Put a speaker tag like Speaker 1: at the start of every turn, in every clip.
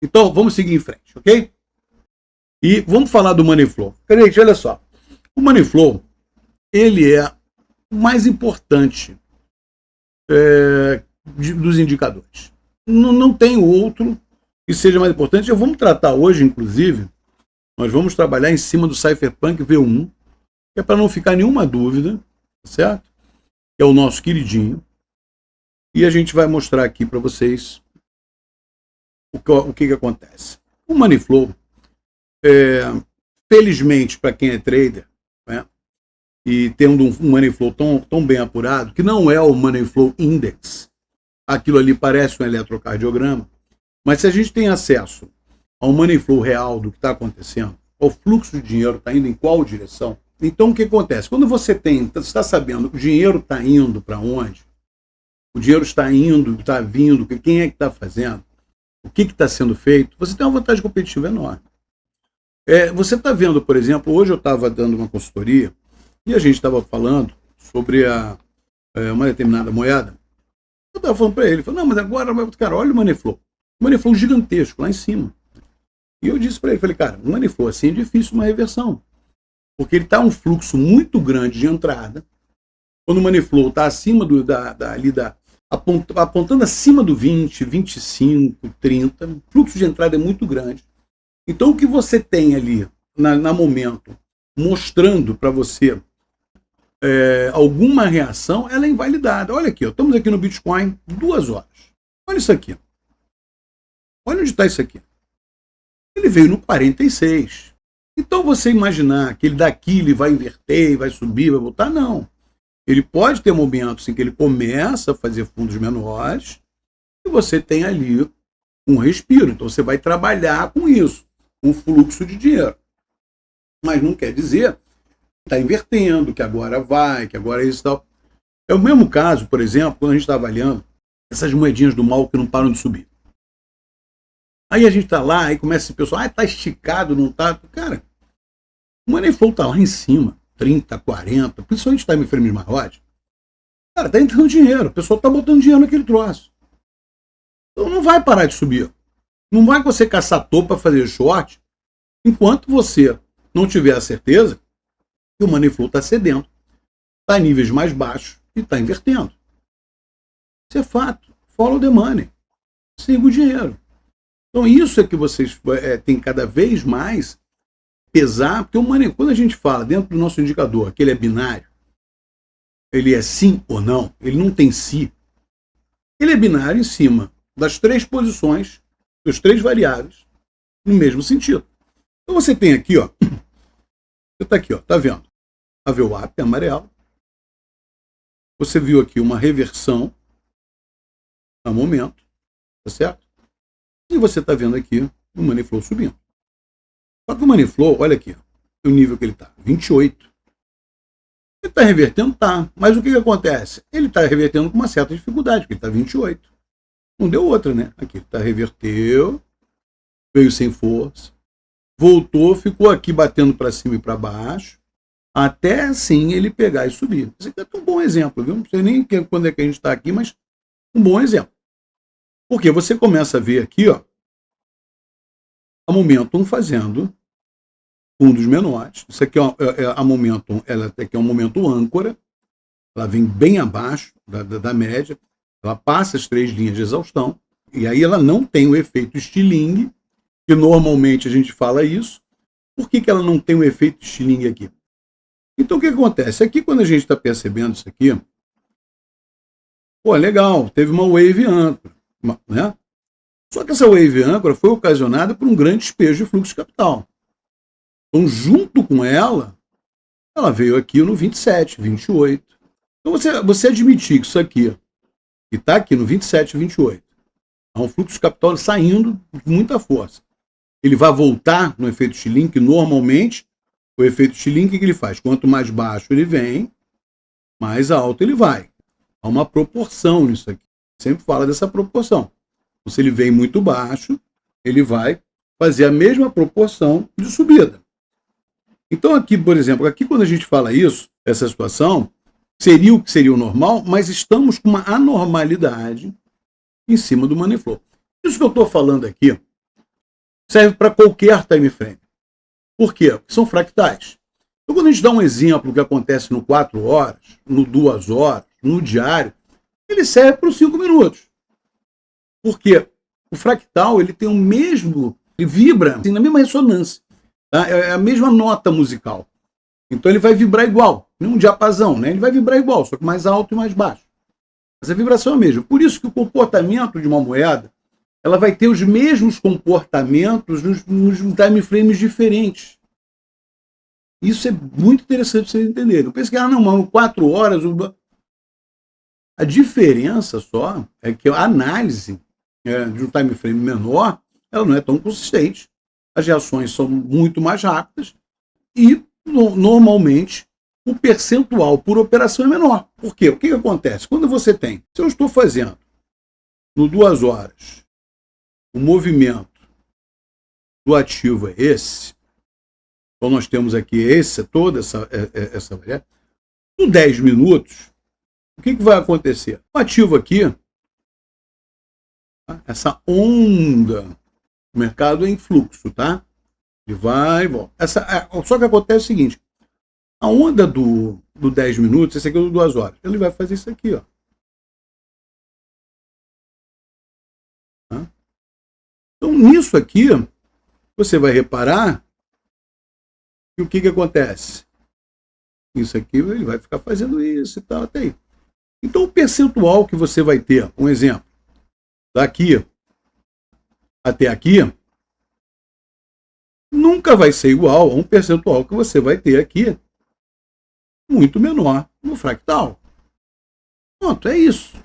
Speaker 1: Então, vamos seguir em frente, ok? E vamos falar do Money Flow. Gente, olha só. O Money Flow, ele é o mais importante dos indicadores. Não tem outro que seja mais importante. Vamos tratar hoje, inclusive, nós vamos trabalhar em cima do Cypherpunk V1, que é para não ficar nenhuma dúvida, certo? Que é o nosso queridinho. E a gente vai mostrar aqui para vocês o que acontece. O Money Flow, felizmente para quem é trader, né, e tendo um Money Flow tão bem apurado, que não é o Money Flow Index, aquilo ali parece um eletrocardiograma, mas se a gente tem acesso ao Money Flow real do que está acontecendo, ao fluxo de dinheiro está indo em qual direção, então o que acontece? Quando você está sabendo que o dinheiro está indo para onde, o dinheiro está indo, está vindo, quem é que está fazendo, o que está sendo feito, você tem uma vantagem competitiva enorme. Você está vendo, por exemplo, hoje eu estava dando uma consultoria e a gente estava falando sobre uma determinada moeda. Eu estava falando para ele, não, mas agora, cara, olha o Money Flow. O Money Flow gigantesco, lá em cima. E eu disse para ele, falei, cara, o Money Flow assim é difícil uma reversão. Porque ele está um fluxo muito grande de entrada. Quando o Money Flow está acima apontando acima do 20, 25, 30, o fluxo de entrada é muito grande. Então o que você tem ali, na momento, mostrando para você alguma reação, ela é invalidada. Olha aqui, estamos aqui no Bitcoin 2 horas. Olha isso aqui. Olha onde está isso aqui. Ele veio no 46. Então você imaginar que ele daqui ele vai inverter, vai subir, vai voltar, não. Ele pode ter momentos em que ele começa a fazer fundos menores e você tem ali um respiro. Então você vai trabalhar com isso, um fluxo de dinheiro. Mas não quer dizer que está invertendo, que agora vai, que agora é isso e tal. É o mesmo caso, por exemplo, quando a gente está avaliando essas moedinhas do mal que não param de subir. Aí a gente está lá, aí começa esse pessoal, está esticado, não está. Cara, o Money Flow está lá em cima, 30, 40, principalmente time frames maiores. Cara, está entrando dinheiro, o pessoal está botando dinheiro naquele troço. Então não vai parar de subir. Não vai você caçar topo para fazer short, enquanto você não tiver a certeza que o Money Flow está cedendo, está em níveis mais baixos e está invertendo. Isso é fato. Follow the money. Siga o dinheiro. Então isso é que vocês têm cada vez mais pesar, porque o money, quando a gente fala dentro do nosso indicador que ele é binário, ele é sim ou não, ele não tem si, ele é binário em cima das 3 posições, das 3 variáveis, no mesmo sentido. Então você tem aqui, ó, você está aqui, ó, tá vendo? A VWAP amarelo. Você viu aqui uma reversão a momento, tá certo? E você está vendo aqui o Money Flow subindo. Só que o Money Flow, olha aqui, o nível que ele está, 28. Ele está revertendo? Tá. Mas o que acontece? Ele está revertendo com uma certa dificuldade, porque ele está 28. Não deu outra, né? Aqui, ele reverteu, veio sem força, voltou, ficou aqui batendo para cima e para baixo, até assim ele pegar e subir. Esse aqui é um bom exemplo, viu? Não sei nem quando é que a gente está aqui, mas um bom exemplo. Porque você começa a ver aqui, ó, a Momentum fazendo fundos menores. Isso aqui a Momentum, ela aqui é um momento âncora, ela vem bem abaixo da média, ela passa as 3 linhas de exaustão, e aí ela não tem o efeito estilingue, que normalmente a gente fala isso. Por que ela não tem o efeito estilingue aqui? Então o que acontece? Aqui quando a gente está percebendo isso aqui, pô, legal, teve uma wave âncora, né? Só que essa wave âncora foi ocasionada por um grande despejo de fluxo de capital. Então, junto com ela veio aqui no 27, 28. Então, você admitir que isso aqui, que está aqui no 27, 28, há um fluxo de capital saindo com muita força. Ele vai voltar no efeito Stilling, que normalmente o efeito Stilling, o que ele faz? Quanto mais baixo ele vem, mais alto ele vai. Há uma proporção nisso aqui. Sempre fala dessa proporção. Então, se ele vem muito baixo, ele vai fazer a mesma proporção de subida. Então aqui, por exemplo, aqui quando a gente fala isso, essa situação, seria o que seria o normal, mas estamos com uma anormalidade em cima do Money Flow. Isso que eu estou falando aqui serve para qualquer time frame. Por quê? Porque são fractais. Então, quando a gente dá um exemplo que acontece no 4 horas, no 2 horas, no diário, ele serve para os 5 minutos. Porque o fractal ele tem o mesmo, ele vibra assim, na mesma ressonância. Tá? É a mesma nota musical. Então ele vai vibrar igual, não um diapasão, né? Ele vai vibrar igual, só que mais alto e mais baixo. Mas a vibração é a mesma. Por isso que o comportamento de uma moeda ela vai ter os mesmos comportamentos nos time frames diferentes. Isso é muito interessante para vocês entenderem. Eu penso que, não, mano, 4 horas. A diferença só é que a análise de um time frame menor, ela não é tão consistente. As reações são muito mais rápidas e, normalmente, o percentual por operação é menor. Por quê? O que acontece? Quando você tem, se eu estou fazendo no 2 horas, o movimento do ativo é esse, então nós temos aqui toda essa variável, no 10 minutos, o que vai acontecer? O ativo aqui, essa onda, o mercado é em fluxo, tá? Ele vai e volta. Só que acontece o seguinte, a onda do 10 minutos, esse aqui é do 2 horas, ele vai fazer isso aqui, ó. Então, nisso aqui, você vai reparar que o que acontece? Isso aqui, ele vai ficar fazendo isso e tal, até aí. Então, o percentual que você vai ter, um exemplo, daqui até aqui, nunca vai ser igual a um percentual que você vai ter aqui, muito menor no fractal. Pronto, é isso.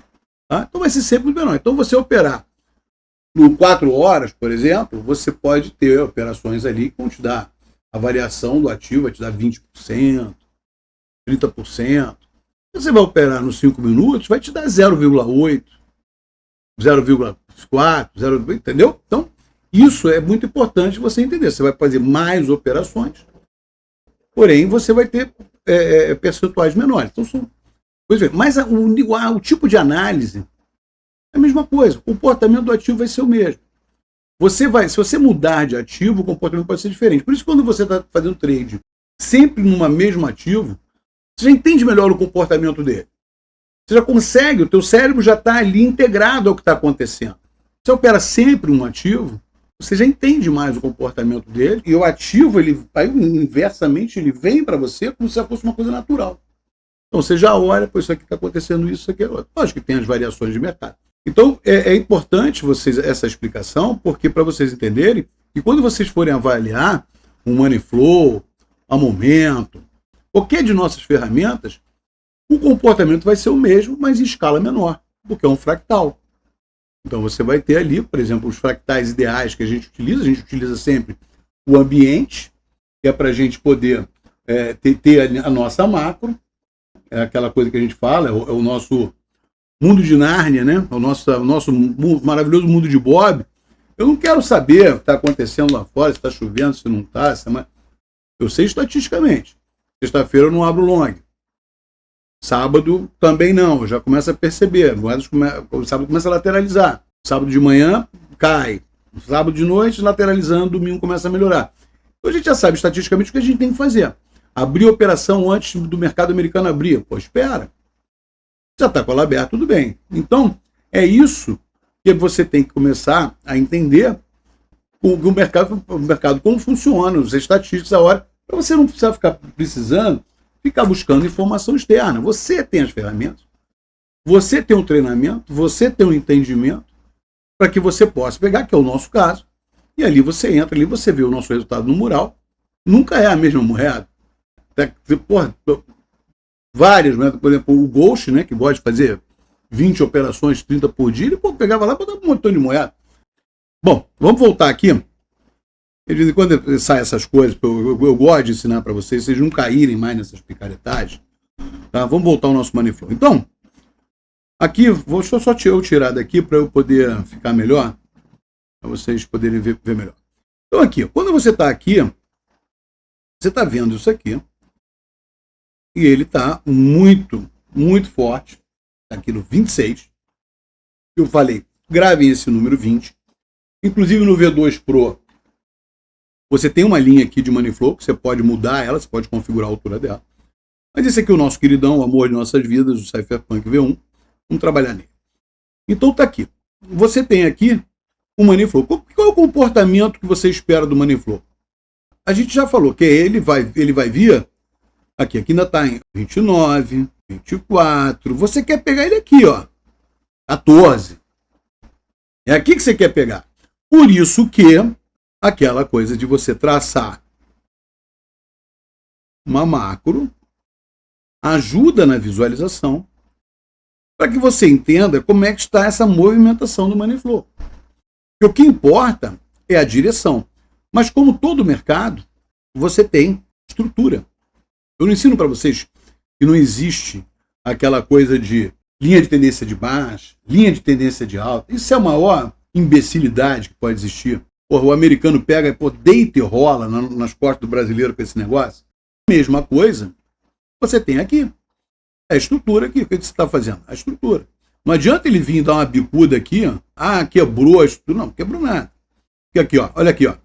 Speaker 1: Tá? Então, vai ser sempre muito menor. Então, você operar no 4 horas, por exemplo, você pode ter operações ali que vão te dar a variação do ativo, vai te dar 20%, 30%. Você vai operar nos 5 minutos, vai te dar 0,8%, 0,4%, entendeu? Então, isso é muito importante você entender. Você vai fazer mais operações, porém, você vai ter percentuais menores. Então, mas o tipo de análise é a mesma coisa. O comportamento do ativo vai ser o mesmo. Se você mudar de ativo, o comportamento pode ser diferente. Por isso, quando você está fazendo trade sempre numa mesmo ativo, você já entende melhor o comportamento dele. Você já consegue, o teu cérebro já está ali integrado ao que está acontecendo. Você opera sempre um ativo, você já entende mais o comportamento dele, e o ativo, inversamente, ele vem para você como se fosse uma coisa natural. Então você já olha, isso aqui está acontecendo isso aqui. Lógico que tem as variações de mercado. Então é importante essa explicação, porque para vocês entenderem, que quando vocês forem avaliar um money flow, a momento, qualquer de nossas ferramentas, o comportamento vai ser o mesmo, mas em escala menor, porque é um fractal. Então você vai ter ali, por exemplo, os fractais ideais que a gente utiliza sempre o ambiente, que é para a gente poder ter a nossa macro, é aquela coisa que a gente fala, é o nosso mundo de Nárnia, né? O nosso maravilhoso mundo de Bob. Eu não quero saber o que está acontecendo lá fora, se está chovendo, se não está. Eu sei estatisticamente. Sexta-feira eu não abro long. Sábado também não, eu já começo a perceber. O sábado começa a lateralizar. Sábado de manhã cai. Sábado de noite lateralizando, domingo começa a melhorar. Então a gente já sabe estatisticamente o que a gente tem que fazer. Abrir a operação antes do mercado americano abrir. Pô, espera. Já está com ela aberta, tudo bem. Então, é isso que você tem que começar a entender o mercado como funciona, as estatísticas, a hora, para você não precisar ficar buscando informação externa. Você tem as ferramentas, você tem um treinamento, você tem um entendimento para que você possa pegar, que é o nosso caso, e ali você entra, ali você vê o nosso resultado no mural. Nunca é a mesma moeda. Várias, né? Por exemplo, o Ghost, né, que gosta de fazer 20 operações, 30 por dia, ele pegava lá e botava um montão de moeda. Bom, vamos voltar aqui. De vez em quando sai essas coisas, eu gosto de ensinar para vocês não caírem mais nessas picaretagens. Tá? Vamos voltar ao nosso money flow. Então, aqui, deixa eu só tirar daqui para eu poder ficar melhor, para vocês poderem ver melhor. Então aqui, quando você está aqui, você está vendo isso aqui, e ele está muito, muito forte, aqui no 26. Eu falei, gravem esse número 20. Inclusive no V2 Pro, Você tem uma linha aqui de money flow, que você pode mudar ela, você pode configurar a altura dela. Mas esse aqui é o nosso queridão, o amor de nossas vidas, o Cypherpunk V1. Vamos trabalhar nele. Então tá aqui. Você tem aqui o money flow. Qual é o comportamento que você espera do money flow? A gente já falou que ele vai vir aqui ainda está em 29, 24. Você quer pegar ele aqui, ó, 14. É aqui que você quer pegar. Por isso que aquela coisa de você traçar uma macro ajuda na visualização para que você entenda como é que está essa movimentação do money flow. E o que importa é a direção. Mas como todo mercado, você tem estrutura. Eu não ensino para vocês que não existe aquela coisa de linha de tendência de baixa, linha de tendência de alta. Isso é a maior imbecilidade que pode existir. Porra, o americano pega e deita e rola nas costas do brasileiro com esse negócio. Mesma coisa você tem aqui. É a estrutura aqui. O que você está fazendo? A estrutura. Não adianta ele vir dar uma bicuda aqui, ó. Ah, quebrou a estrutura. Não, quebrou nada. Porque aqui, ó. Olha aqui, ó.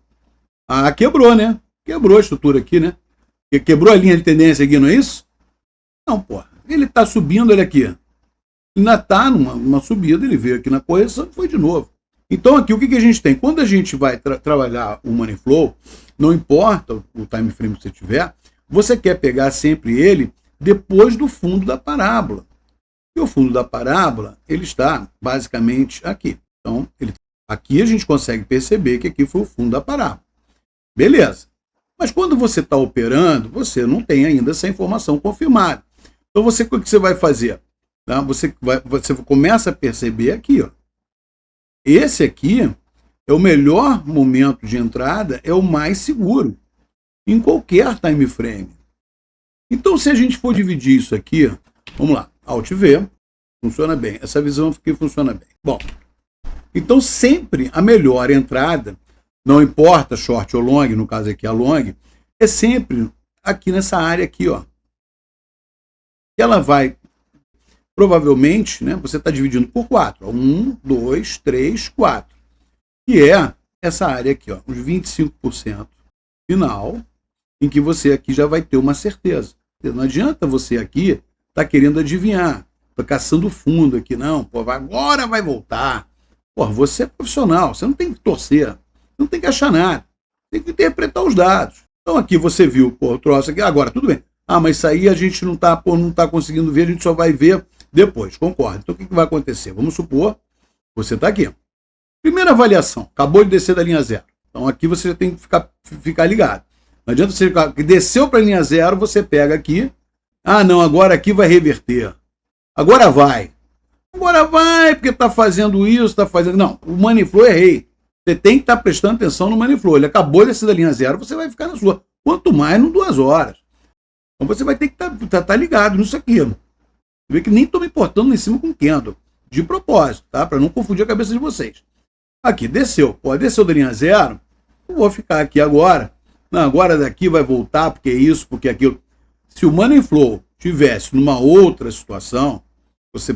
Speaker 1: Ah, quebrou, né? Quebrou a estrutura aqui, né? Quebrou a linha de tendência aqui, não é isso? Não, porra. Ele está subindo, olha aqui. Ainda está numa subida, ele veio aqui na correção e foi de novo. Então aqui o que a gente tem? Quando a gente vai trabalhar o money flow, não importa o time frame que você tiver, você quer pegar sempre ele depois do fundo da parábola. E o fundo da parábola, ele está basicamente aqui. Então, aqui a gente consegue perceber que aqui foi o fundo da parábola. Beleza. Mas quando você está operando, você não tem ainda essa informação confirmada. Então, o que você vai fazer? Tá? Você começa a perceber aqui, ó. Esse aqui é o melhor momento de entrada, é o mais seguro em qualquer time frame. Então, se a gente for dividir isso aqui, vamos lá, Alt V, funciona bem. Essa visão aqui funciona bem. Bom, então sempre a melhor entrada, não importa short ou long, no caso aqui a long, é sempre aqui nessa área aqui, ó. Ela vai, provavelmente, né, você está dividindo por 4. 1, 2, 3, 4. Que é essa área aqui, ó, os 25% final, em que você aqui já vai ter uma certeza. Não adianta você aqui tá querendo adivinhar, tá caçando fundo aqui, não, pô, agora vai voltar. Pô, você é profissional, você não tem que torcer, não tem que achar nada, tem que interpretar os dados. Então aqui você viu, pô, o troço aqui, agora tudo bem. Ah, mas isso aí a gente não tá conseguindo ver, a gente só vai ver depois, concordo. Então o que vai acontecer? Vamos supor, você tá aqui. Primeira avaliação, acabou de descer da linha zero. Então aqui você já tem que ficar ligado. Não adianta você ficar, desceu para a linha zero, você pega aqui. Ah, não, agora aqui vai reverter. Agora vai. Agora vai, porque está fazendo isso, está fazendo... Não, o money flow errei. Você tem que estar prestando atenção no money flow. Ele acabou de descer da linha zero, você vai ficar na sua. Quanto mais, em 2 horas. Então você vai ter que estar ligado nisso aqui. Você vê que nem estou me importando lá em cima com o candle. De propósito, tá? Para não confundir a cabeça de vocês. Aqui, desceu. Pô, desceu da linha zero. Eu vou ficar aqui agora. Não, agora daqui vai voltar, porque isso, porque aquilo. Se o money flow tivesse numa outra situação, você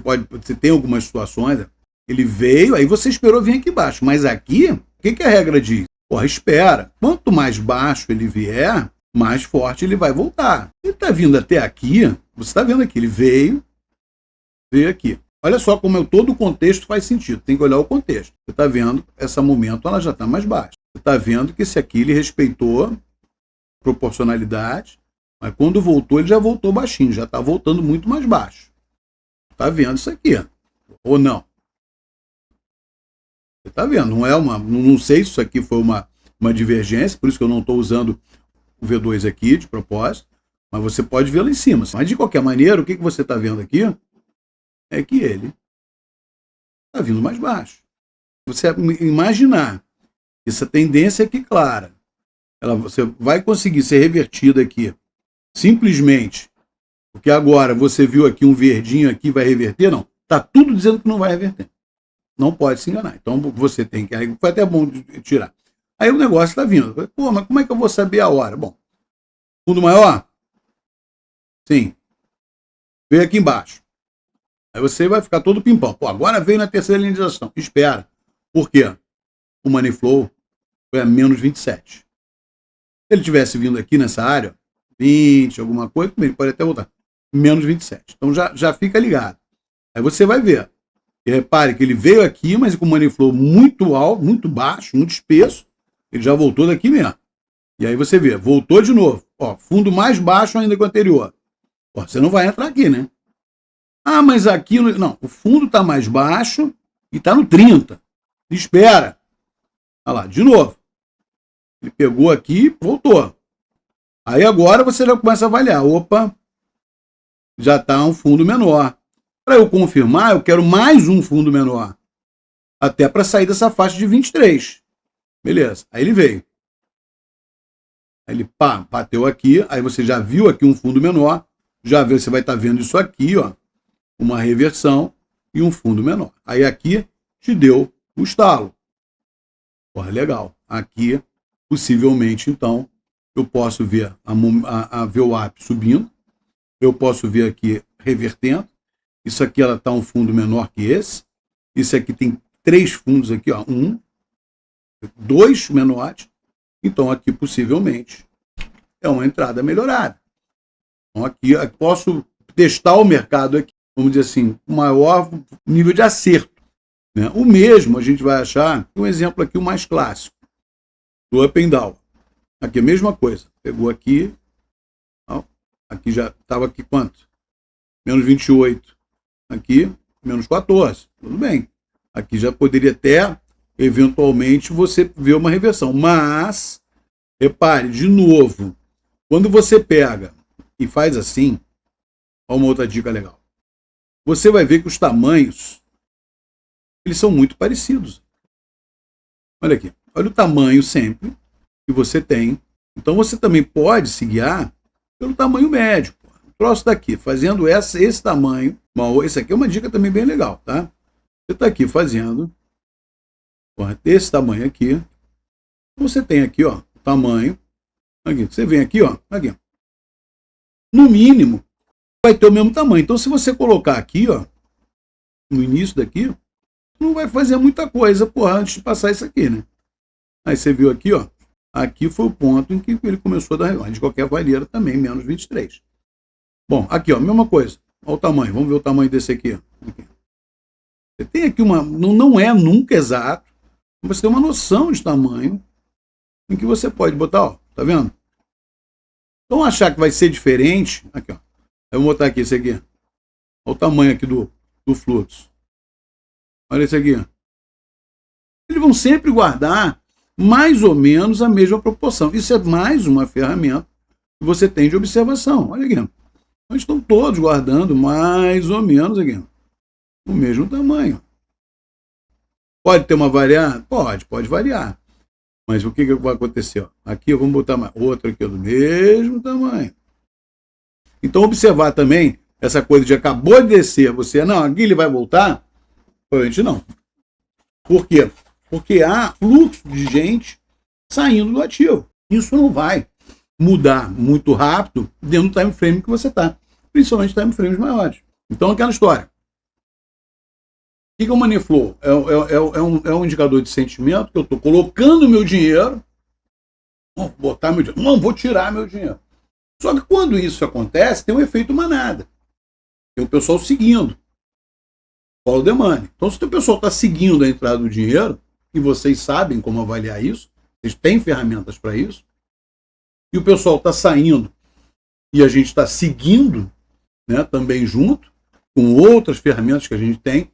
Speaker 1: tem algumas situações, ele veio, aí você esperou vir aqui embaixo. Mas aqui, o que a regra diz? Porra, espera. Quanto mais baixo ele vier, mais forte ele vai voltar. Ele está vindo até aqui, você está vendo aqui, ele veio aqui. Olha só como todo o contexto faz sentido. Tem que olhar o contexto. Você está vendo, essa momento ela já está mais baixa. Você está vendo que esse aqui ele respeitou proporcionalidade, mas quando voltou, ele já voltou baixinho, já está voltando muito mais baixo. Está vendo isso aqui? Ou não? Você está vendo? Não sei se isso aqui foi uma divergência, por isso que eu não estou usando o V2 aqui de propósito, mas você pode ver lá em cima. Mas de qualquer maneira, o que você está vendo aqui é que ele está vindo mais baixo. Você imaginar essa tendência aqui clara, você vai conseguir ser revertida aqui simplesmente porque agora você viu aqui um verdinho aqui, vai reverter? Não. Está tudo dizendo que não vai reverter. Não pode se enganar. Então você tem que... Aí foi até bom de tirar. Aí o negócio está vindo. Pô, mas como é que eu vou saber a hora? Bom, fundo maior? Sim. Veio aqui embaixo. Aí você vai ficar todo pimpão. Pô, agora veio na terceira linha de ação. Espera. Por quê? O money flow foi a menos 27. ele tivesse vindo aqui nessa área, 20, alguma coisa, ele pode até voltar. Menos 27. Então já fica ligado. Aí você vai ver. E repare que ele veio aqui, mas com o money flow muito alto, muito baixo, muito espesso. Ele já voltou daqui mesmo. E aí você vê, voltou de novo. Ó, fundo mais baixo ainda que o anterior. Ó, você não vai entrar aqui, né? Ah, mas aqui... Não, o fundo está mais baixo e está no 30. Espera. Olha lá, de novo. Ele pegou aqui, voltou. Aí agora você já começa a avaliar. Opa, já está um fundo menor. Para eu confirmar, eu quero mais um fundo menor. Até para sair dessa faixa de 23. Beleza. Aí ele veio. Aí ele bateu aqui. Aí você já viu aqui um fundo menor. Já viu, você vai estar vendo isso aqui, ó. Uma reversão e um fundo menor. Aí aqui te deu o estalo. Porra, legal. Aqui, possivelmente, então, eu posso ver a VWAP subindo. Eu posso ver aqui revertendo. Isso aqui ela está um fundo menor que esse. Isso aqui tem 3 fundos aqui, ó. 1, 2 menores. Então aqui possivelmente é uma entrada melhorada. Então aqui eu posso testar o mercado aqui, vamos dizer assim, com maior nível de acerto, né? O mesmo a gente vai achar, um exemplo aqui o mais clássico, do up and down. Aqui a mesma coisa. Pegou aqui, ó, aqui já estava aqui quanto? Menos 28. Aqui, menos 14. Tudo bem. Aqui já poderia até, eventualmente, você ver uma reversão. Mas, repare, de novo, quando você pega e faz assim, olha uma outra dica legal. Você vai ver que os tamanhos, eles são muito parecidos. Olha aqui. Olha o tamanho sempre que você tem. Então, você também pode se guiar pelo tamanho médio. Troço daqui, fazendo esse tamanho. Esse aqui é uma dica também bem legal, tá? Você está aqui fazendo esse tamanho aqui. Você tem aqui, ó, o tamanho. Aqui, você vem aqui, ó, aqui. No mínimo, vai ter o mesmo tamanho. Então, se você colocar aqui, ó, no início daqui, não vai fazer muita coisa, antes de passar isso aqui, né? Aí você viu aqui, ó. Aqui foi o ponto em que ele começou a dar. De qualquer maneira, também, menos 23. Bom, aqui, ó, mesma coisa. Olha o tamanho. Vamos ver o tamanho desse aqui. Você tem aqui uma... Não é nunca exato. Mas você tem uma noção de tamanho em que você pode botar, ó. Tá vendo? Então, achar que vai ser diferente... Aqui, ó. Eu vou botar aqui esse aqui. Olha o tamanho aqui do fluxo. Olha esse aqui. Eles vão sempre guardar mais ou menos a mesma proporção. Isso é mais uma ferramenta que você tem de observação. Olha aqui. Então, estão todos guardando mais ou menos aqui, o mesmo tamanho. Pode ter uma variante? Pode variar. Mas o que vai acontecer? Ó? Aqui vamos botar mais outro aqui do mesmo tamanho. Então, observar também essa coisa de acabou de descer, você, não, aqui ele vai voltar? Provavelmente não. Por quê? Porque há fluxo de gente saindo do ativo. Isso não vai mudar muito rápido dentro do time frame que você está, principalmente time frames maiores. Então, aquela história. O que é o money flow? É um indicador de sentimento que eu estou colocando meu dinheiro, vou botar meu dinheiro, não vou tirar meu dinheiro. Só que quando isso acontece, tem um efeito manada. Tem o pessoal seguindo. Follow the money. Então, se o pessoal está seguindo a entrada do dinheiro, e vocês sabem como avaliar isso, vocês têm ferramentas para isso, e o pessoal está saindo e a gente está seguindo, né, também junto, com outras ferramentas que a gente tem,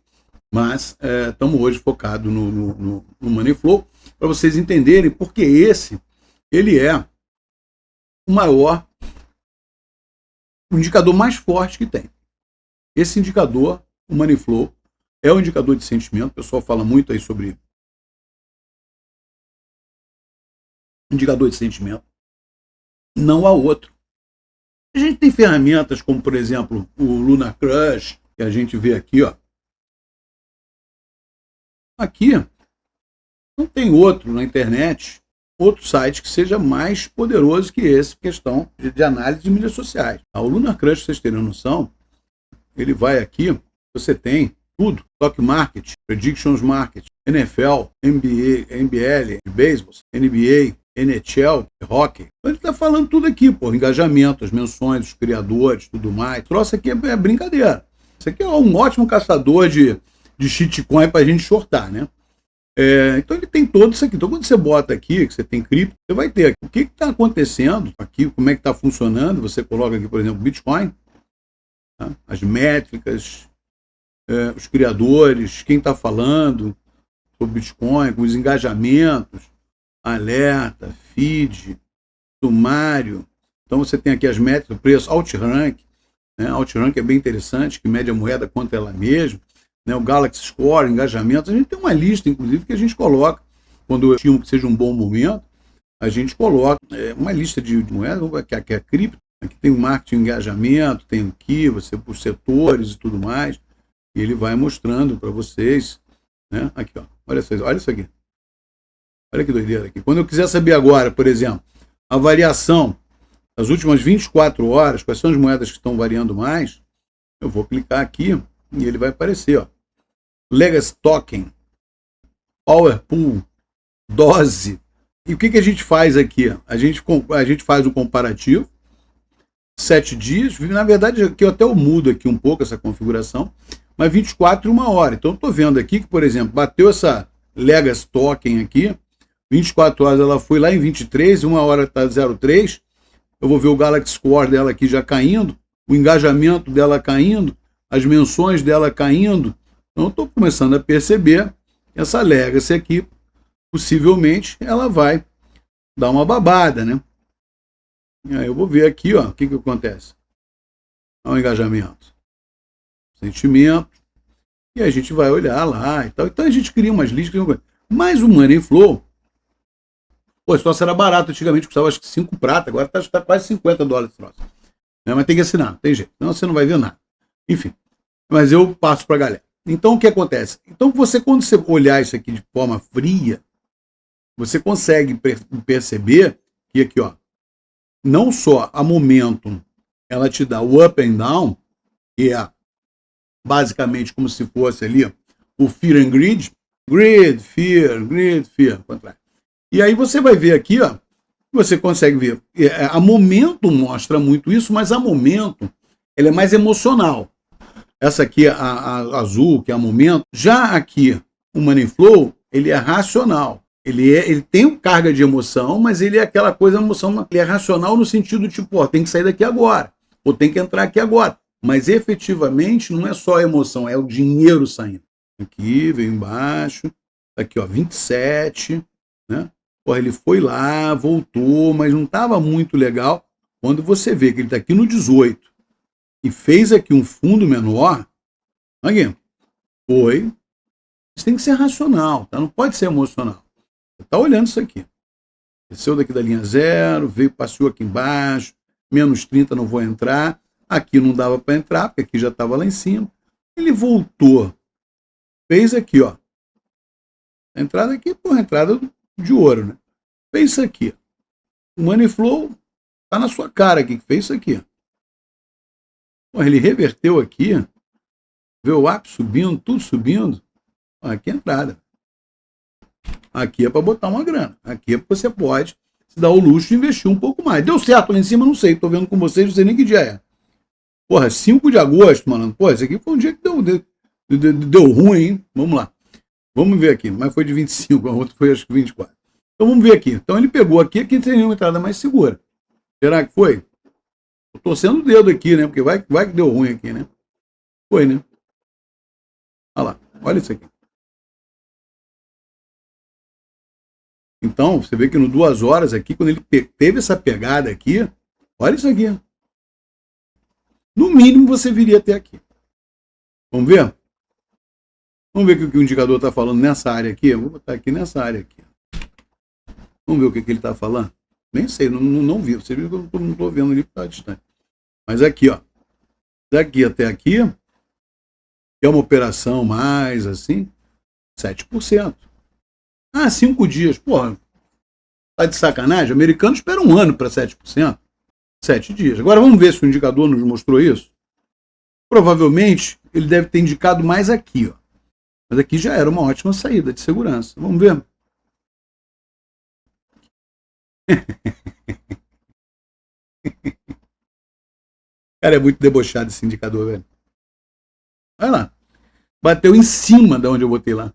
Speaker 1: mas estamos hoje focados no Money Flow, para vocês entenderem porque ele é o maior, o indicador mais forte que tem. Esse indicador, o Money Flow, é o indicador de sentimento. O pessoal fala muito aí sobre indicador de sentimento. Não há outro. A gente tem ferramentas como, por exemplo, o Lunar Crush, que a gente vê aqui, ó. Aqui não tem outro na internet, outro site que seja mais poderoso que esse, questão de análise de mídias sociais. O Lunar Crush, pra vocês terem noção, ele vai aqui, você tem tudo, Stock Market, Predictions Market, NFL, NBA, MBL, Baseball, NBA, NHL, hockey. Ele está falando tudo aqui, pô, engajamento, as menções, os criadores, tudo mais. O troço aqui é brincadeira. Isso aqui é um ótimo caçador de shitcoin para a gente shortar, né? Então ele tem todo isso aqui. Então quando você bota aqui, que você tem cripto, você vai ter aqui, o que está acontecendo aqui, como é que está funcionando. Você coloca aqui, por exemplo, Bitcoin, tá? As métricas, os criadores, quem está falando sobre Bitcoin, com os engajamentos, alerta, feed, sumário. Então você tem aqui as métricas, o preço, outrank, né? Outrank é bem interessante, que mede a moeda contra ela mesma, né? O Galaxy Score, engajamento. A gente tem uma lista, inclusive, que a gente coloca, quando eu estimo que seja um bom momento, a gente coloca uma lista de moedas, que é a cripto. Aqui tem o marketing, engajamento, tem aqui, você por setores e tudo mais, e ele vai mostrando para vocês, né? Aqui, ó, olha isso aqui. Olha que doideira aqui. Quando eu quiser saber agora, por exemplo, a variação das últimas 24 horas, quais são as moedas que estão variando mais, eu vou clicar aqui e ele vai aparecer, ó. Legacy Token, Power Pool, Dose. E o que a gente faz aqui? A gente faz um comparativo, 7 dias, na verdade aqui eu até mudo aqui um pouco essa configuração, mas 24 e 1 hora. Então eu estou vendo aqui que, por exemplo, bateu essa Legacy Token aqui, 24 horas ela foi lá em 23, 1 hora está 0,3. Eu vou ver o Galaxy Score dela aqui já caindo, o engajamento dela caindo, as menções dela caindo. Então eu estou começando a perceber que essa Legacy aqui, possivelmente, ela vai dar uma babada, né? E aí eu vou ver aqui, ó, o que acontece. Olha o engajamento, sentimento, e a gente vai olhar lá e tal. Então a gente cria umas listas. Mas o Money Flow, pô, esse troço era barato, antigamente custava acho que 5 prata, agora está quase 50 dólares esse troço. Mas tem que assinar, não tem jeito, senão você não vai ver nada. Enfim, mas eu passo para a galera. Então o que acontece? Então quando você olhar isso aqui de forma fria, você consegue perceber que aqui, ó, não só a Momentum, ela te dá o up and down, que é basicamente como se fosse ali o Fear and Greed, Greed, Fear, contrário. E aí você vai ver aqui, ó, você consegue ver, a Momentum mostra muito isso, mas a Momentum, ela é mais emocional. Essa aqui, a azul, que é a Momentum. Já aqui, o Money Flow, ele é racional. Ele tem uma carga de emoção, mas ele é aquela coisa, emoção, ele é racional no sentido de, tipo, ó, tem que sair daqui agora, ou tem que entrar aqui agora. Mas efetivamente não é só a emoção, é o dinheiro saindo. Aqui, veio embaixo, aqui, ó, 27, né? Porra, ele foi lá, voltou, mas não estava muito legal. Quando você vê que ele está aqui no 18 e fez aqui um fundo menor, aqui, foi. Isso tem que ser racional, tá? Não pode ser emocional. Você está olhando isso aqui. Desceu daqui da linha 0, veio, passou aqui embaixo, menos 30 não vou entrar. Aqui não dava para entrar, porque aqui já estava lá em cima. Ele voltou, fez aqui, ó. A entrada aqui, porra, entrada de ouro, né? Fez isso aqui. O Money Flow tá na sua cara aqui, que fez isso aqui. Porra, ele reverteu aqui, vê o app subindo, tudo subindo. Aqui é a entrada. Aqui é para botar uma grana. Aqui é que você pode se dar o luxo de investir um pouco mais. Deu certo lá em cima? Não sei. Tô vendo com vocês, não sei nem que dia é. Porra, 5 de agosto, mano. Pô, esse aqui foi um dia que deu ruim, hein? Vamos lá. Vamos ver aqui. Mas foi de 25, a outra foi acho que 24. Então vamos ver aqui. Então ele pegou aqui teria uma entrada mais segura. Será que foi? Tô torcendo o dedo aqui, né? Porque vai que deu ruim aqui, né? Foi, né? Olha lá. Olha isso aqui. Então, você vê que no 2 horas aqui, quando ele teve essa pegada aqui, olha isso aqui. No mínimo você viria até aqui. Vamos ver? Vamos ver o que o indicador está falando nessa área aqui. Eu vou botar aqui nessa área aqui. Vamos ver o que ele está falando. Nem sei, não vi. Você viu que eu não estou vendo ali porque está distante. Mas aqui, ó. Daqui até aqui, é uma operação mais assim, 7%. 5 dias. Porra, tá de sacanagem? O americano espera um ano para 7%. 7 dias. Agora vamos ver se o indicador nos mostrou isso. Provavelmente ele deve ter indicado mais aqui, ó. Mas aqui já era uma ótima saída de segurança. Vamos ver. Cara, é muito debochado esse indicador, velho. Olha lá. Bateu em cima de onde eu botei lá.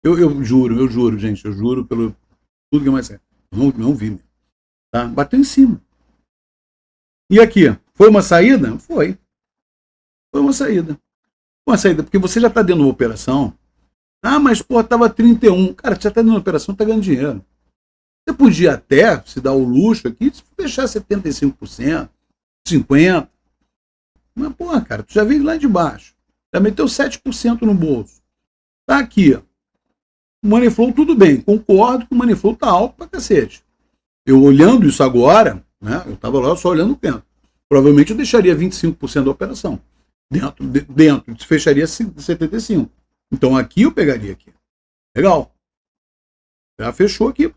Speaker 1: Eu juro, gente. Eu juro pelo tudo que é mais certo. Não vi. Tá? Bateu em cima. E aqui, foi uma saída? Foi. Foi uma saída. Uma saída, porque você já está dentro de uma operação. Ah, mas, pô, tava 31. Cara, você já está dentro de uma operação, tá ganhando dinheiro. Você podia até se dar o luxo aqui de deixar 75%, 50%. Mas, porra, cara, tu já veio lá de baixo. Já meteu 7% no bolso. Tá aqui, ó. O Money Flow, tudo bem. Concordo que o Money Flow tá alto pra cacete. Eu olhando isso agora, né? Eu tava lá só olhando o tempo. Provavelmente eu deixaria 25% da operação. Dentro, fecharia 75%. Então aqui eu pegaria aqui. Legal. Já fechou aqui.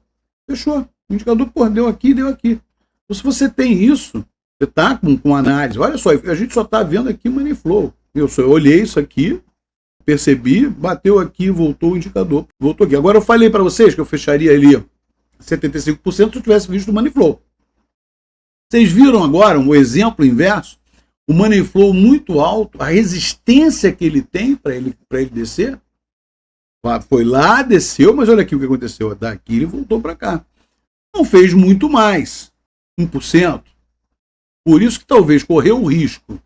Speaker 1: Fechou. O indicador, porra, deu aqui, deu aqui. Então, se você tem isso, você tá com análise. Olha só, a gente só tá vendo aqui o Money Flow. Eu olhei isso aqui, percebi, bateu aqui, voltou o indicador. Voltou aqui. Agora eu falei para vocês que eu fecharia ali 75% se eu tivesse visto o Money Flow. Vocês viram agora um exemplo inverso? O Money Flow muito alto, a resistência que ele tem para ele descer. Foi lá, desceu, mas olha aqui o que aconteceu. Daqui ele voltou para cá. Não fez muito mais, 1%. Por isso que talvez correu o risco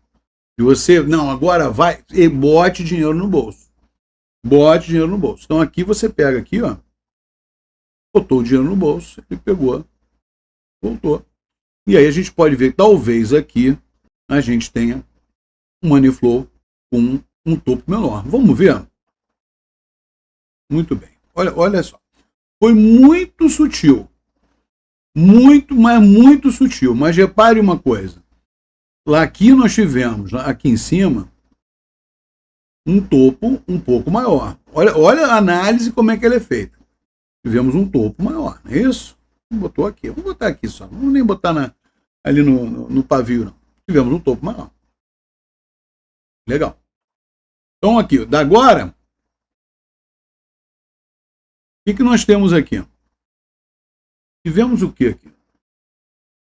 Speaker 1: de você, não, agora vai e bote dinheiro no bolso. Bote dinheiro no bolso. Então aqui você pega aqui, ó, botou o dinheiro no bolso, ele pegou, voltou. E aí a gente pode ver, talvez aqui a gente tenha um Money Flow com um topo menor. Vamos ver? Muito bem. Olha só. Foi muito sutil. Muito sutil. Mas repare uma coisa. Lá aqui nós tivemos, aqui em cima, um topo um pouco maior. Olha a análise como é que ela é feita. Tivemos um topo maior, não é isso? Botou aqui. Vou botar aqui só. Não vou nem botar ali no pavio, não. Tivemos um topo maior. Legal. Então aqui, da agora, o que nós temos aqui? Tivemos o que aqui?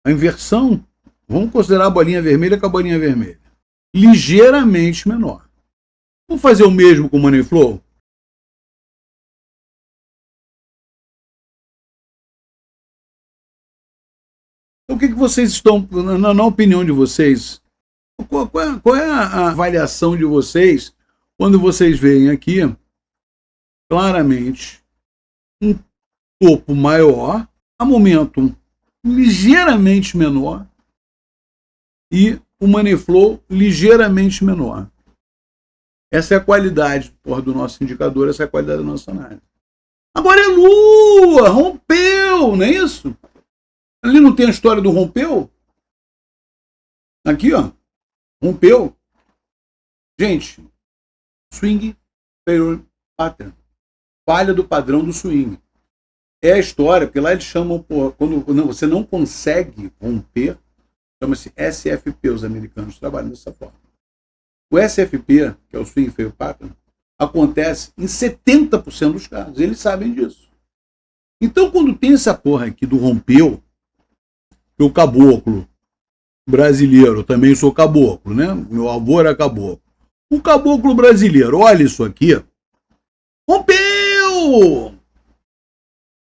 Speaker 1: A inversão, vamos considerar a bolinha vermelha com a bolinha vermelha. Ligeiramente menor. Vamos fazer o mesmo com o Money Flow? Então, o que vocês estão, na opinião de vocês, qual é a avaliação de vocês quando vocês veem aqui, claramente, um topo maior, a momento ligeiramente menor e o Money Flow ligeiramente menor. Essa é a qualidade, porra, do nosso indicador, essa é a qualidade da nossa análise. Agora é Lua, rompeu, não é isso? Ali não tem a história do rompeu? Aqui, ó, rompeu. Gente, swing failure pattern, falha do padrão do swing. É a história, porque lá eles chamam, quando você não consegue romper, chama-se SFP, os americanos trabalham dessa forma. O SFP, que é o Swing Failure Pattern, acontece em 70% dos casos, eles sabem disso. Então, quando tem essa porra aqui do rompeu, que o caboclo brasileiro, eu também sou caboclo, né? Meu avô era caboclo. O caboclo brasileiro, olha isso aqui, rompeu!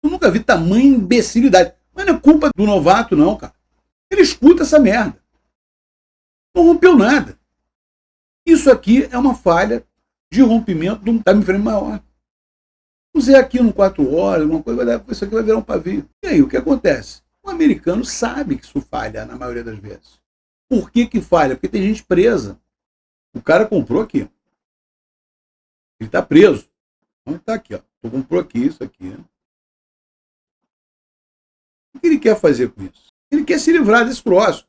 Speaker 1: Eu nunca vi tamanha imbecilidade. Mas não é culpa do novato, não, cara. Ele escuta essa merda. Não rompeu nada. Isso aqui é uma falha de rompimento de um time frame maior. Usei aqui no 4 horas, alguma coisa, isso aqui vai virar um pavio. E aí, o que acontece? O americano sabe que isso falha na maioria das vezes. Por que falha? Porque tem gente presa. O cara comprou aqui. Ele está preso. Então está aqui, ó. Comprou aqui, isso aqui. O que ele quer fazer com isso? Ele quer se livrar desse troço.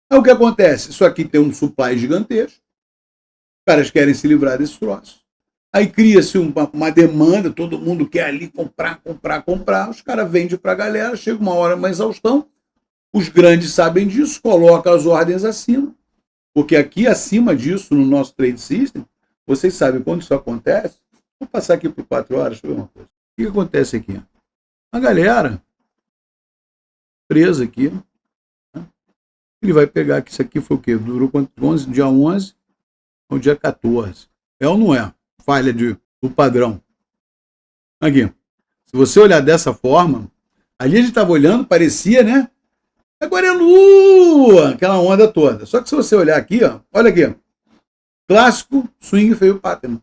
Speaker 1: Aí o que acontece? Isso aqui tem um supply gigantesco. Os caras querem se livrar desse troço. Aí cria-se uma demanda, todo mundo quer ali comprar. Os caras vendem para a galera, chega uma hora, uma exaustão. Os grandes sabem disso, colocam as ordens acima. Porque aqui acima disso, no nosso trade system, vocês sabem quando isso acontece. Vou passar aqui por 4 horas, deixa eu ver uma coisa. O que acontece aqui? A galera presa aqui. Né? Ele vai pegar que isso aqui foi o quê? Durou quanto? Dia 11 ao dia 14. É ou não é? Falha do padrão. Aqui. Se você olhar dessa forma, ali a gente estava olhando, parecia, né? Agora é lua! Aquela onda toda. Só que se você olhar aqui, ó, olha aqui. Ó, clássico, swing feio pattern.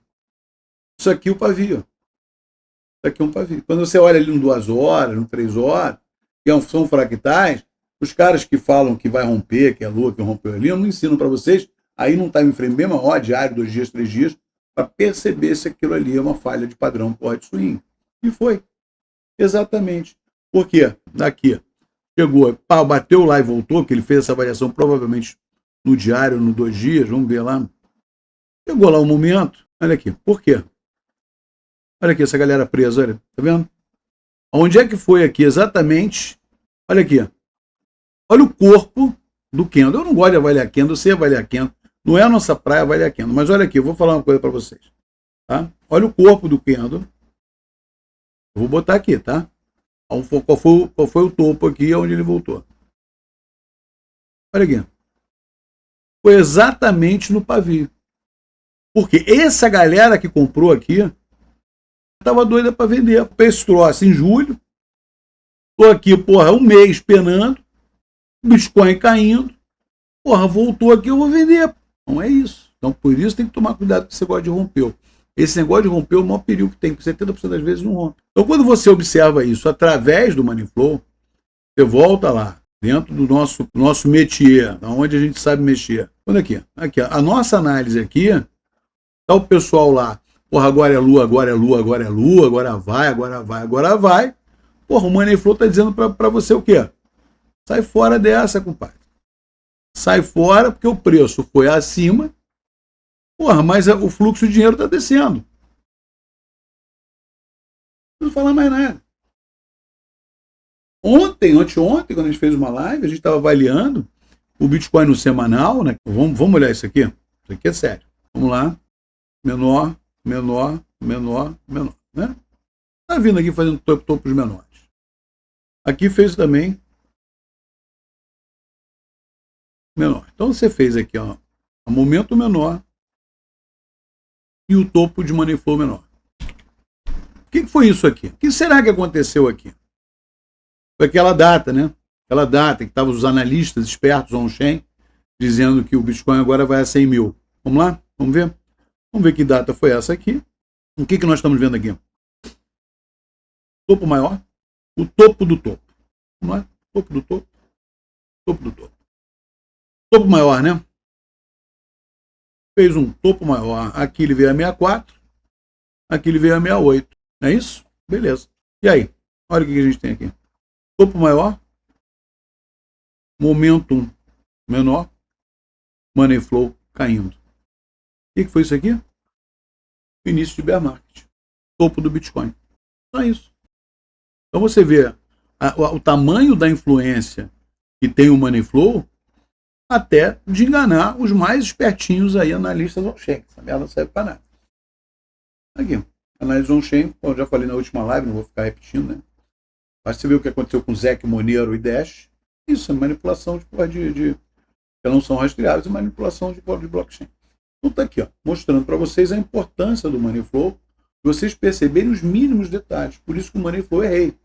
Speaker 1: Isso aqui é o pavio. Isso aqui é um pavio. Quando você olha ali no 2 horas, no 3 horas, que são fractais, os caras que falam que vai romper, que é lua, que rompeu ali, eu não ensino para vocês, aí num time frame bem maior, diário, 2 dias, 3 dias, para perceber se aquilo ali é uma falha de padrão pode swing. E foi. Exatamente. Por quê? Daqui. Chegou, pau, bateu lá e voltou, que ele fez essa variação provavelmente no diário, no 2 dias, vamos ver lá. Chegou lá o momento, olha aqui. Por quê? Olha aqui essa galera presa, olha, tá vendo? Onde é que foi aqui exatamente? Olha aqui. Olha o corpo do Kendo. Eu não gosto de avaliar Kendo, eu sei avaliar Kendo. Não é a nossa praia avaliar Kendo. Mas olha aqui, eu vou falar uma coisa para vocês. Tá? Olha o corpo do Kendo. Eu vou botar aqui, tá? Qual foi o topo aqui onde ele voltou? Olha aqui. Foi exatamente no pavio. Porque essa galera que comprou aqui estava doida para vender. Esse troço em julho. Tô aqui, porra, um mês penando. Bitcoin caindo. Porra, voltou aqui, eu vou vender. Não é isso. Então, por isso tem que tomar cuidado com esse negócio de rompeu. Esse negócio de romper é o maior perigo que tem, porque 70% das vezes não rompe. Então, quando você observa isso através do Money Flow, você volta lá, dentro do nosso métier, onde a gente sabe mexer. Olha aqui, a nossa análise aqui, tá o pessoal lá, porra, agora é lua, agora é lua, agora é lua, agora vai, agora vai, agora vai. Porra, o Money Flow tá dizendo para você o quê? Sai fora dessa, compadre. Sai fora, porque o preço foi acima. Porra, mas o fluxo de dinheiro está descendo. Não preciso falar mais nada. Anteontem, quando a gente fez uma live, a gente estava avaliando o Bitcoin no semanal, né? Vamos olhar isso aqui. Isso aqui é sério. Vamos lá. Menor, menor, menor, menor. Né? Tá vindo aqui fazendo topos menores. Aqui fez também menor. Então você fez aqui, ó, um momento menor e o topo de Money Flow menor. O que foi isso aqui? O que será que aconteceu aqui? Foi aquela data, né? Aquela data que estavam os analistas espertos on-chain dizendo que o Bitcoin agora vai a 100 mil. Vamos lá? Vamos ver? Vamos ver que data foi essa aqui. O que nós estamos vendo aqui? Topo maior. O topo do topo. Vamos lá? Topo do topo. Topo do topo. Topo maior, né? Fez um topo maior. Aqui ele veio a 64. Aqui ele veio a 68. Não é isso? Beleza. E aí? Olha o que a gente tem aqui. Topo maior. Momentum menor. Money Flow caindo. O que foi isso aqui? Início de bear market. Topo do Bitcoin. Só isso. Então você vê o tamanho da influência que tem o Money Flow até de enganar os mais espertinhos aí, analistas on-chain. Essa merda não serve para nada. Aqui, análise on-chain, eu já falei na última live, não vou ficar repetindo, né? Mas você vê o que aconteceu com Zec, Monero e Dash. Isso é manipulação de que não são rastreáveis, é manipulação de blockchain. Então está aqui, ó, mostrando para vocês a importância do Money Flow, vocês perceberem os mínimos detalhes. Por isso que o Money Flow é rei.